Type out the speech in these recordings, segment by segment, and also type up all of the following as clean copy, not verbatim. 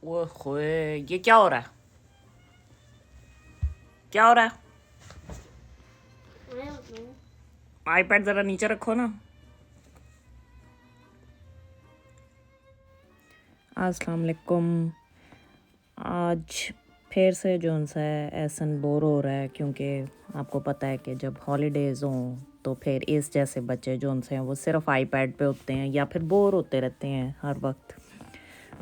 ओए ये क्या हो रहा है? क्या हो रहा है? आईपैड ज़रा नीचे रखो ना। अस्सलाम वालेकुम। आज फिर से जोन सा है एहसन बोर हो रहा है, क्योंकि आपको पता है कि जब हॉलीडेज़ हों तो फिर इस जैसे बच्चे जोन से हैं वो सिर्फ आईपैड पे होते हैं या फिर बोर होते रहते हैं हर वक्त।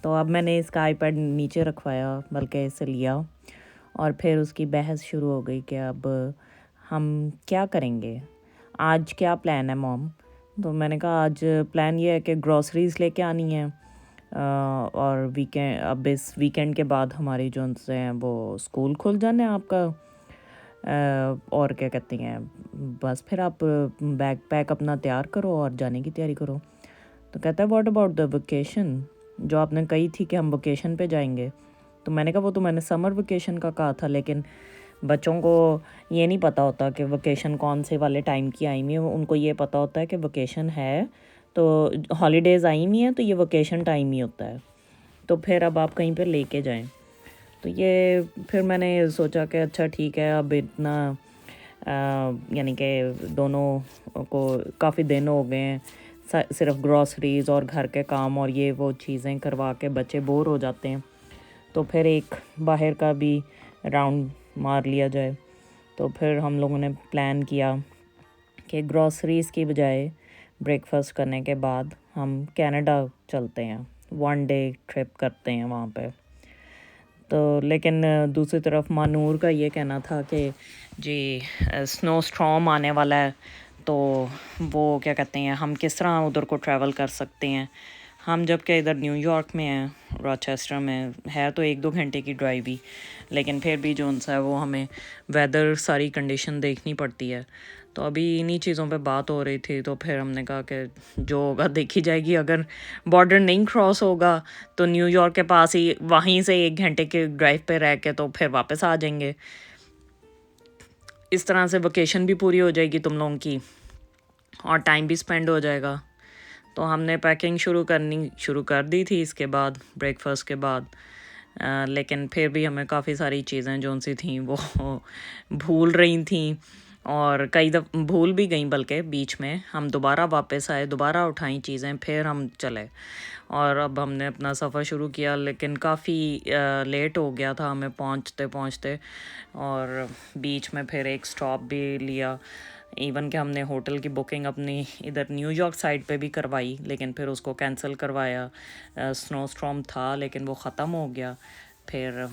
तो अब मैंने इसका आईपैड नीचे रखवाया, बल्कि इसे लिया और फिर उसकी बहस शुरू हो गई कि अब हम क्या करेंगे, आज क्या प्लान है मॉम। तो मैंने कहा आज प्लान ये है कि ग्रॉसरीज लेके आनी है, और वीकेंड, अब इस वीकेंड के बाद हमारी जो से हैं वो स्कूल खुल जाने आपका। और क्या कहती हैं, बस फिर आप बैग पैक अपना तैयार करो और जाने की तैयारी करो। तो कहता है व्हाट अबाउट द वेकेशन, जो आपने कही थी कि हम वेकेशन पे जाएंगे। तो मैंने कहा वो तो मैंने समर वेकेशन का कहा था, लेकिन बच्चों को ये नहीं पता होता कि वेकेशन कौन से वाले टाइम की आई हुई है। उनको ये पता होता है कि वेकेशन है, तो हॉलीडेज़ आई हुई हैं तो ये वेकेशन टाइम ही होता है। तो फिर अब आप कहीं पर लेके जाएं। तो ये फिर मैंने सोचा कि अच्छा ठीक है, अब इतना यानी कि दोनों को काफ़ी दिन हो गए हैं सिर्फ ग्रॉसरीज और घर के काम और ये वो चीज़ें करवा के बच्चे बोर हो जाते हैं। तो फिर एक बाहर का भी राउंड मार लिया जाए। तो फिर हम लोगों ने प्लान किया कि ग्रॉसरीज़ की बजाय ब्रेकफास्ट करने के बाद हम कनाडा चलते हैं, 1 डे ट्रिप करते हैं वहाँ पे। तो लेकिन दूसरी तरफ मानूर का ये कहना था कि जी स्नो स्टॉर्म आने वाला है, तो वो क्या कहते हैं हम किस तरह उधर को ट्रैवल कर सकते हैं। हम जबकि इधर न्यूयॉर्क में हैं, रॉचेस्टर में है तो 1-2 घंटे की ड्राइव ही, लेकिन फिर भी जो सा है वो हमें वेदर सारी कंडीशन देखनी पड़ती है। तो अभी इन्हीं चीज़ों पे बात हो रही थी, तो फिर हमने कहा कि जो होगा देखी जाएगी। अगर बॉर्डर नहीं क्रॉस होगा तो न्यूयॉर्क के पास ही वहीं से 1 घंटे के ड्राइव पे रह के तो फिर वापस आ जाएंगे। इस तरह से वेकेशन भी पूरी हो जाएगी तुम लोगों की और टाइम भी स्पेंड हो जाएगा। तो हमने पैकिंग शुरू कर दी थी इसके बाद, ब्रेकफास्ट के बाद। लेकिन फिर भी हमें काफ़ी सारी चीज़ें जो सी थी वो भूल रही थी, और कई भूल भी गई, बल्कि बीच में हम दोबारा वापस आए, दोबारा उठाई चीज़ें, फिर हम चले और अब हमने अपना सफ़र शुरू किया। लेकिन काफ़ी लेट हो गया था हमें पहुंचते पहुंचते, और बीच में फिर एक स्टॉप भी लिया। इवन कि हमने होटल की बुकिंग अपनी इधर न्यूयॉर्क साइड पे भी करवाई, लेकिन फिर उसको कैंसिल करवाया। स्नो स्टॉर्म था लेकिन वो ख़त्म हो गया। फिर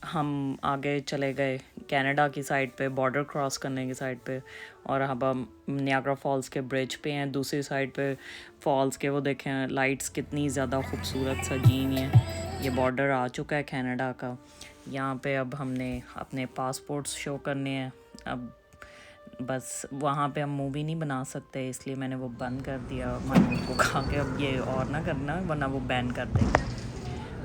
हम आगे चले गए कनाडा की साइड पे, बॉर्डर क्रॉस करने की साइड पे, और अब हम नियाग्रा फॉल्स के ब्रिज पे हैं। दूसरी साइड पे फॉल्स के वो देखें लाइट्स कितनी ज़्यादा खूबसूरत सजी हुई हैं। ये बॉर्डर आ चुका है कनाडा का। यहाँ पे अब हमने अपने पासपोर्ट्स शो करने हैं। अब बस वहाँ पे हम मूवी नहीं बना सकते, इसलिए मैंने वो बंद कर दिया। मन को कहा कि अब ये और ना करना, वरना वो बैन कर देंगे।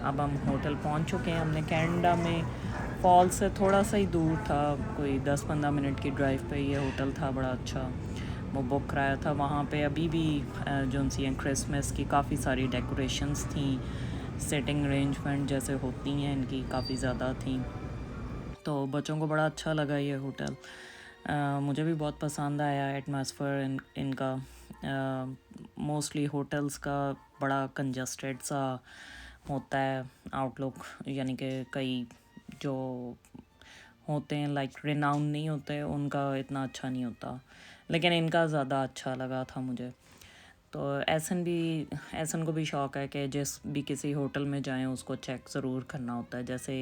अब हम होटल पहुँच चुके हैं। हमने कनाडा में फॉल से थोड़ा सा ही दूर था, कोई 10-15 मिनट की ड्राइव पे ये होटल था, बड़ा अच्छा। वो बुक कराया था। वहाँ पे अभी भी जो सी हैं क्रिसमस की काफ़ी सारी डेकोरेशंस थी, सेटिंग अरेंजमेंट जैसे होती हैं इनकी काफ़ी ज़्यादा थी। तो बच्चों को बड़ा अच्छा लगा ये होटल। मुझे भी बहुत पसंद आया एटमॉस्फेयर इनका। मोस्टली होटल्स का बड़ा कंजस्टेड सा होता है आउटलुक, यानी कि कई जो होते हैं लाइक रिनाउंड नहीं होते, उनका इतना अच्छा नहीं होता, लेकिन इनका ज़्यादा अच्छा लगा था मुझे। तो एहसन को भी शौक़ है कि जिस भी किसी होटल में जाएं उसको चेक ज़रूर करना होता है। जैसे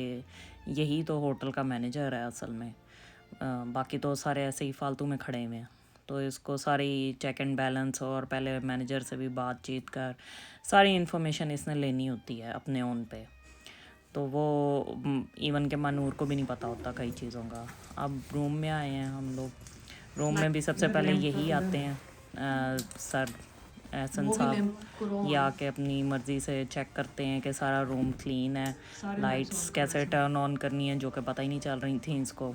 यही तो होटल का मैनेजर है असल में, बाकी तो सारे ऐसे ही फालतू में खड़े हुए हैं। तो इसको सारी चेक एंड बैलेंस और पहले मैनेजर से भी बातचीत कर सारी इन्फॉर्मेशन इसने लेनी होती है अपने ओन पे। तो वो इवन के मनूर को भी नहीं पता होता कई चीज़ों का। अब रूम में आए हैं हम लोग। रूम में भी सबसे पहले यही आते हैं सर एहसन साहब, ये आके अपनी मर्ज़ी से चेक करते हैं कि सारा रूम क्लीन है, लाइट्स कैसे टर्न ऑन करनी है जो कि पता ही नहीं चल रही थी इसको,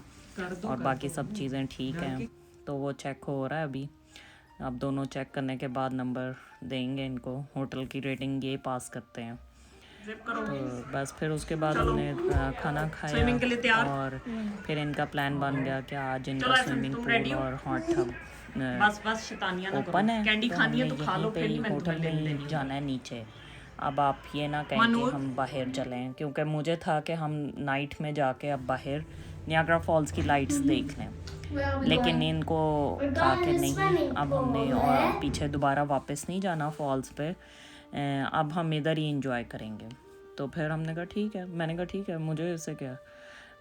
और बाकी सब चीज़ें ठीक हैं। तो वो चेक हो रहा है अभी। अब दोनों चेक करने के बाद नंबर देंगे इनको। होटल की रेटिंग ये पास करते हैं। तो बस फिर उसके बाद हमने खाना खाया और फिर इनका प्लान बन गया कि आज इनका स्विमिंग पूल और हॉट टब ओपन है, तो हमने यहीं पे ही होटल में ही जाना है नीचे। अब आप ये ना कहें कि हम बाहर चलें, क्योंकि मुझे था कि हम नाइट में जाके अब बाहर नियाग्रा फॉल्स की लाइट्स देख लें, लेकिन इनको था कि नहीं, अब हमने और पीछे दोबारा वापस नहीं जाना फॉल्स पे, अब हम इधर ही इंजॉय करेंगे। तो फिर हमने कहा ठीक है, मैंने कहा ठीक है, मुझे इससे क्या,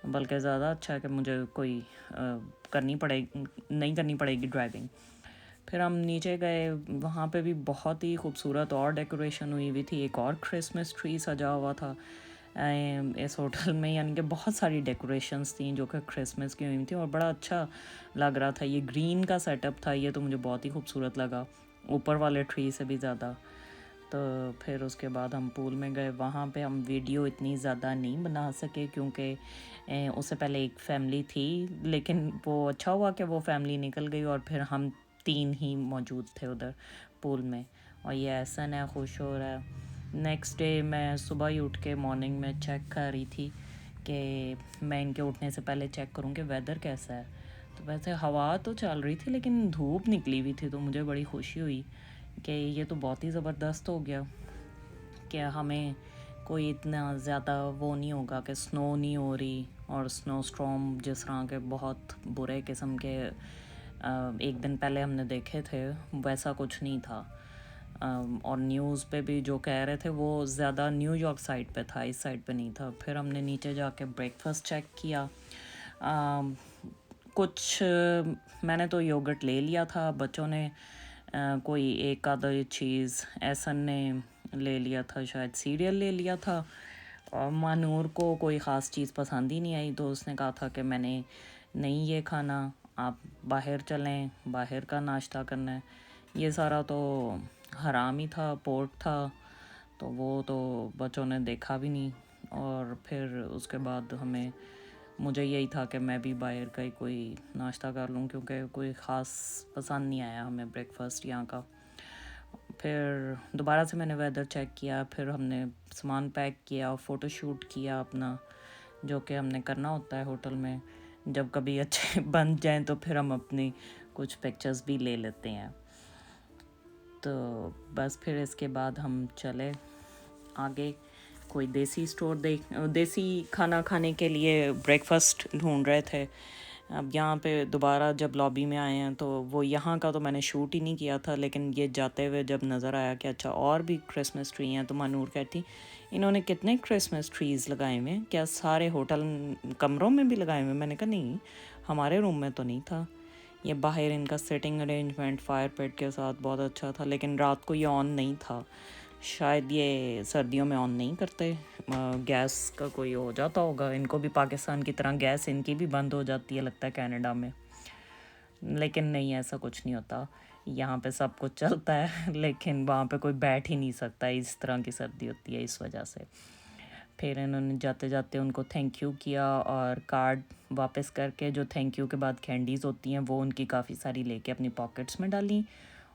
बल्कि ज़्यादा अच्छा है कि मुझे कोई नहीं करनी पड़ेगी ड्राइविंग। फिर हम नीचे गए, वहाँ पे भी बहुत ही खूबसूरत और डेकोरेशन हुई हुई थी, एक और क्रिसमस ट्री सजा हुआ था इस होटल में, यानी कि बहुत सारी डेकोरेशंस थी जो कि क्रिसमस की हुई थी और बड़ा अच्छा लग रहा था। ये ग्रीन का सेटअप था, ये तो मुझे बहुत ही खूबसूरत लगा, ऊपर वाले ट्री से भी ज़्यादा। तो फिर उसके बाद हम पूल में गए, वहाँ पे हम वीडियो इतनी ज़्यादा नहीं बना सके क्योंकि उससे पहले एक फ़ैमिली थी, लेकिन वो अच्छा हुआ कि वो फैमिली निकल गई और फिर हम 3 ही मौजूद थे उधर पूल में। और ये एहसन है, खुश हो रहा है। नेक्स्ट डे मैं सुबह ही उठ के मॉर्निंग में चेक कर रही थी कि मैं इनके उठने से पहले चेक करूँ कि वेदर कैसा है। तो वैसे हवा तो चल रही थी लेकिन धूप निकली हुई थी, तो मुझे बड़ी खुशी हुई कि ये तो बहुत ही ज़बरदस्त हो गया कि हमें कोई इतना ज़्यादा वो नहीं होगा कि स्नो नहीं हो रही, और स्नो स्टॉर्म जिस तरह के बहुत बुरे किस्म के एक दिन पहले हमने देखे थे वैसा कुछ नहीं था। और न्यूज़ पे भी जो कह रहे थे वो ज़्यादा न्यूयॉर्क साइड पे था, इस साइड पे नहीं था। फिर हमने नीचे जाके ब्रेकफास्ट चेक किया। कुछ मैंने तो योगर्ट ले लिया था, बच्चों ने कोई एक आधा चीज़, एहसन ने ले लिया था, शायद सीरियल ले लिया था। और मानूर को कोई ख़ास चीज़ पसंद ही नहीं आई, तो उसने कहा था कि मैंने नहीं ये खाना, आप बाहर चलें, बाहर का नाश्ता करना है। ये सारा तो हराम ही था, पोर्क था, तो वो तो बच्चों ने देखा भी नहीं। और फिर उसके बाद मुझे यही था कि मैं भी बाहर का ही कोई नाश्ता कर लूँ, क्योंकि कोई ख़ास पसंद नहीं आया हमें ब्रेकफास्ट यहाँ का। फिर दोबारा से मैंने वेदर चेक किया, फिर हमने सामान पैक किया, फ़ोटो शूट किया अपना, जो कि हमने करना होता है होटल में। जब कभी अच्छे बन जाएं तो फिर हम अपनी कुछ पिक्चर्स भी ले लेते हैं। तो बस फिर इसके बाद हम चले आगे, कोई देसी खाना खाने के लिए ब्रेकफास्ट ढूंढ रहे थे। अब यहाँ पे दोबारा जब लॉबी में आए हैं तो वो यहाँ का तो मैंने शूट ही नहीं किया था, लेकिन ये जाते हुए जब नज़र आया कि अच्छा और भी क्रिसमस ट्री हैं, तो मानूर कहती इन्होंने कितने क्रिसमस ट्रीज़ लगाए हुए हैं, क्या सारे होटल कमरों में भी लगाए हुए? मैंने कहा नहीं, हमारे रूम में तो नहीं था। ये बाहर इनका सिटिंग अरेंजमेंट फायर पिट के साथ बहुत अच्छा था, लेकिन रात को ये ऑन नहीं था, शायद ये सर्दियों में ऑन नहीं करते, गैस का कोई हो जाता होगा इनको भी, पाकिस्तान की तरह गैस इनकी भी बंद हो जाती है लगता है कनाडा में। लेकिन नहीं, ऐसा कुछ नहीं होता, यहाँ पे सब कुछ चलता है, लेकिन वहाँ पे कोई बैठ ही नहीं सकता, इस तरह की सर्दी होती है, इस वजह से। फिर इन्होंने जाते जाते उनको थैंक यू किया और कार्ड वापस करके, जो थैंक यू के बाद कैंडीज़ होती हैं वो उनकी काफ़ी सारी लेके अपनी पॉकेट्स में डाली।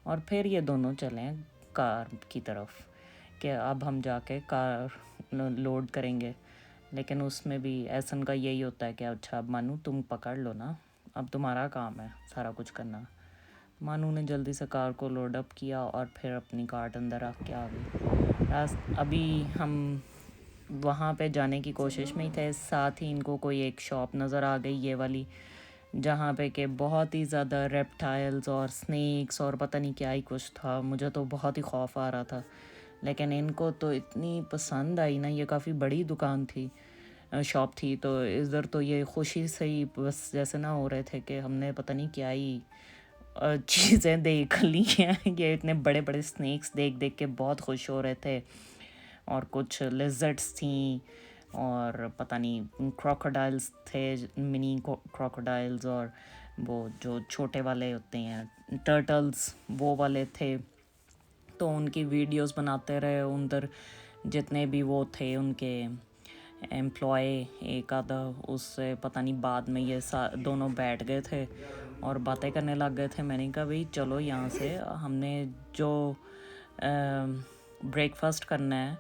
और फिर ये दोनों चले कार की तरफ कि अब हम जाके कार लोड करेंगे। लेकिन उसमें भी एहसन का यही होता है कि अच्छा अब मानू तुम पकड़ लो ना, अब तुम्हारा काम है सारा कुछ करना। मानू ने जल्दी से कार को लोड अप किया और फिर अपनी कार्ट अंदर रख के आ गई। अभी हम वहाँ पे जाने की कोशिश में ही थे, साथ ही इनको कोई एक शॉप नज़र आ गई, ये वाली, जहाँ पे कि बहुत ही ज़्यादा रेप्टाइल्स और स्नेक्स और पता नहीं क्या ही कुछ था। मुझे तो बहुत ही खौफ आ रहा था, लेकिन इनको तो इतनी पसंद आई ना, ये काफ़ी बड़ी दुकान थी, शॉप थी, तो इधर तो ये खुशी से ही बस जैसे ना हो रहे थे कि हमने पता नहीं क्या ही चीज़ें देख ली हैं। ये इतने बड़े बड़े स्नेक्स देख देख के बहुत खुश हो रहे थे, और कुछ लिजर्ड्स थी, और पता नहीं क्रोकोडाइल्स थे, मिनी क्रोकोडाइल्स, और वो जो छोटे वाले होते हैं टर्टल्स, वो वाले थे। तो उनकी वीडियोस बनाते रहे उधर, जितने भी वो थे उनके एम्प्लॉय एक आधा, उससे पता नहीं बाद में ये दोनों बैठ गए थे और बातें करने लग गए थे। मैंने कहा भाई चलो यहाँ से, हमने जो ब्रेकफास्ट करना है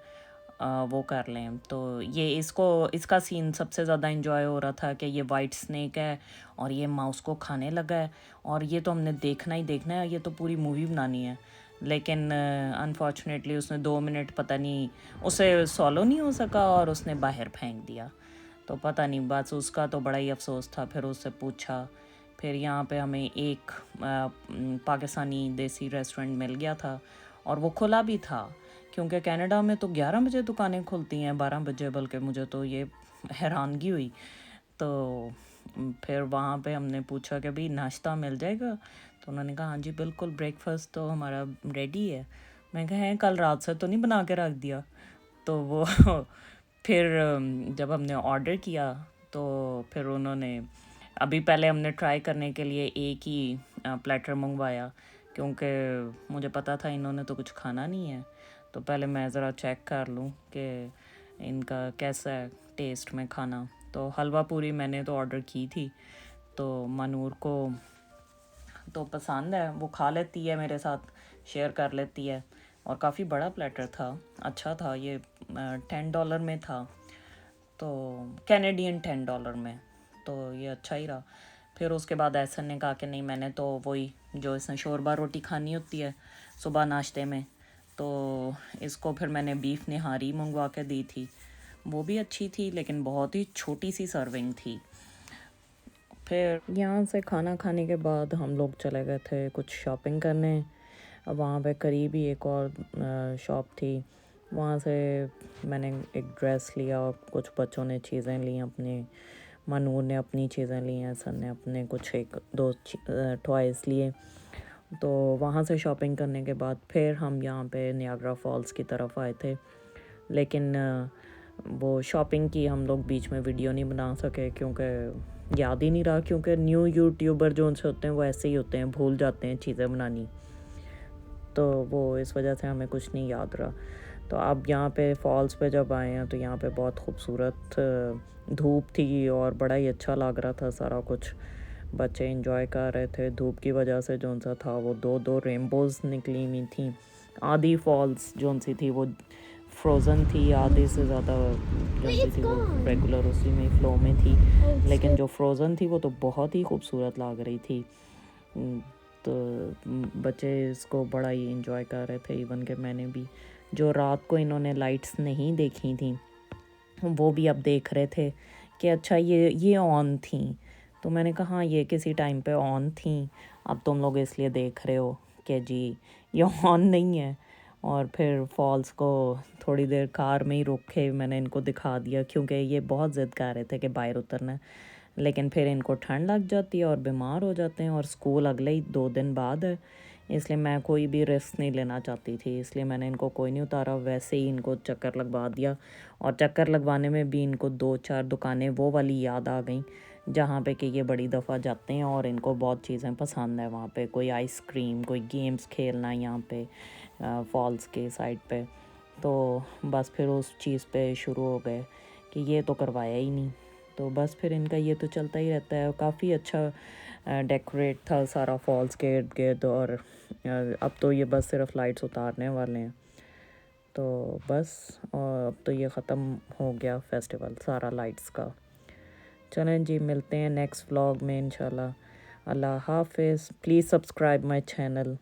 वो कर लें। तो ये इसका सीन सबसे ज़्यादा इंजॉय हो रहा था कि ये वाइट स्नेक है और ये माउस को खाने लगा है, और ये तो हमने देखना ही देखना है, ये तो पूरी मूवी बनानी है। लेकिन अनफॉर्चुनेटली उसने 2 मिनट पता नहीं, उसे सॉलो नहीं हो सका और उसने बाहर फेंक दिया। तो पता नहीं, बस उसका तो बड़ा ही अफसोस था। फिर उससे पूछा, फिर यहाँ पे हमें एक पाकिस्तानी देसी रेस्टोरेंट मिल गया था, और वो खुला भी था, क्योंकि कनाडा में तो 11 बजे दुकानें खुलती हैं, 12 बजे, बल्कि मुझे तो ये हैरानगी हुई। तो फिर वहाँ पे हमने पूछा कि भाई नाश्ता मिल जाएगा, तो उन्होंने कहा हाँ जी बिल्कुल, ब्रेकफास्ट तो हमारा रेडी है। मैं कहा है, कल रात से तो नहीं बना के रख दिया? तो वो फिर जब हमने ऑर्डर किया तो फिर उन्होंने, अभी पहले हमने ट्राई करने के लिए एक ही प्लेटर मंगवाया, क्योंकि मुझे पता था इन्होंने तो कुछ खाना नहीं है, तो पहले मैं ज़रा चेक कर लूँ कि इनका कैसा है टेस्ट में खाना। तो हलवा पूरी मैंने तो ऑर्डर की थी, तो मनूर को तो पसंद है, वो खा लेती है, मेरे साथ शेयर कर लेती है, और काफ़ी बड़ा प्लेटर था, अच्छा था। ये $10 में था, तो कैनेडियन $10 में, तो ये अच्छा ही रहा। फिर उसके बाद ऐसन ने कहा कि नहीं, मैंने तो वही जो इसने शोरबा रोटी खानी होती है सुबह नाश्ते में, तो इसको फिर मैंने बीफ निहारी मंगवा के दी थी। वो भी अच्छी थी, लेकिन बहुत ही छोटी सी सर्विंग थी। फिर यहाँ से खाना खाने के बाद हम लोग चले गए थे कुछ शॉपिंग करने। अब वहाँ पे करीब ही एक और शॉप थी, वहाँ से मैंने एक ड्रेस लिया और कुछ बच्चों ने चीज़ें ली अपने, मनूर ने अपनी चीज़ें ली हैं, सन ने अपने कुछ एक दो टॉयज़ लिए। तो वहाँ से शॉपिंग करने के बाद फिर हम यहाँ पे नियाग्रा फॉल्स की तरफ आए थे, लेकिन वो शॉपिंग की हम लोग बीच में वीडियो नहीं बना सके, क्योंकि याद ही नहीं रहा, क्योंकि न्यू यूट्यूबर जो उनसे होते हैं वो ऐसे ही होते हैं, भूल जाते हैं चीज़ें बनानी, तो वो इस वजह से हमें कुछ नहीं याद रहा। तो अब यहाँ पे फॉल्स पे जब आए हैं तो यहाँ पे बहुत खूबसूरत धूप थी और बड़ा ही अच्छा लग रहा था सारा कुछ। बच्चे इंजॉय कर रहे थे धूप की वजह से, जो सा था वो दो दो रेनबोज निकली हुई थी। आधी फॉल्स जो सी थी वो फ्रोज़न थी, आधे से ज़्यादा जो सी थी वो रेगुलर उसी में फ्लो में थी, लेकिन जो फ्रोज़न थी वो तो बहुत ही खूबसूरत लग रही थी। तो बच्चे इसको बड़ा ही इंजॉय कर रहे थे, इवन कि मैंने भी। जो रात को इन्होंने लाइट्स नहीं देखी थी वो भी अब देख रहे थे कि अच्छा ये ऑन थी। तो मैंने कहा हाँ, ये किसी टाइम पे ऑन थी, अब तुम लोग इसलिए देख रहे हो कि जी ये ऑन नहीं है। और फिर फॉल्स को थोड़ी देर कार में ही रोके, मैंने इनको दिखा दिया, क्योंकि ये बहुत ज़िद कर रहे थे कि बाहर उतरना है, लेकिन फिर इनको ठंड लग जाती है और बीमार हो जाते हैं, और स्कूल अगले ही 2 दिन बाद है, इसलिए मैं कोई भी रिस्क नहीं लेना चाहती थी, इसलिए मैंने इनको कोई नहीं उतारा, वैसे ही इनको चक्कर लगवा दिया। और चक्कर लगवाने में भी इनको 2-4 दुकानें वो वाली याद आ गई जहाँ पे कि ये बड़ी दफ़ा जाते हैं और इनको बहुत चीज़ें पसंद है वहाँ पे, कोई आइसक्रीम, कोई गेम्स खेलना यहाँ पे फॉल्स के साइड पे। तो बस फिर उस चीज़ पे शुरू हो गए कि ये तो करवाया ही नहीं। तो बस फिर इनका ये तो चलता ही रहता है। काफ़ी अच्छा डेकोरेट था सारा फॉल्स के इर्द गिर्द, और अब तो ये बस सिर्फ लाइट्स उतारने वाले हैं। तो बस, और अब तो ये ख़त्म हो गया फेस्टिवल सारा लाइट्स का। चलें जी, मिलते हैं नेक्स्ट व्लॉग में इंशाल्लाह। अल्लाह हाफिज़। Please subscribe my channel.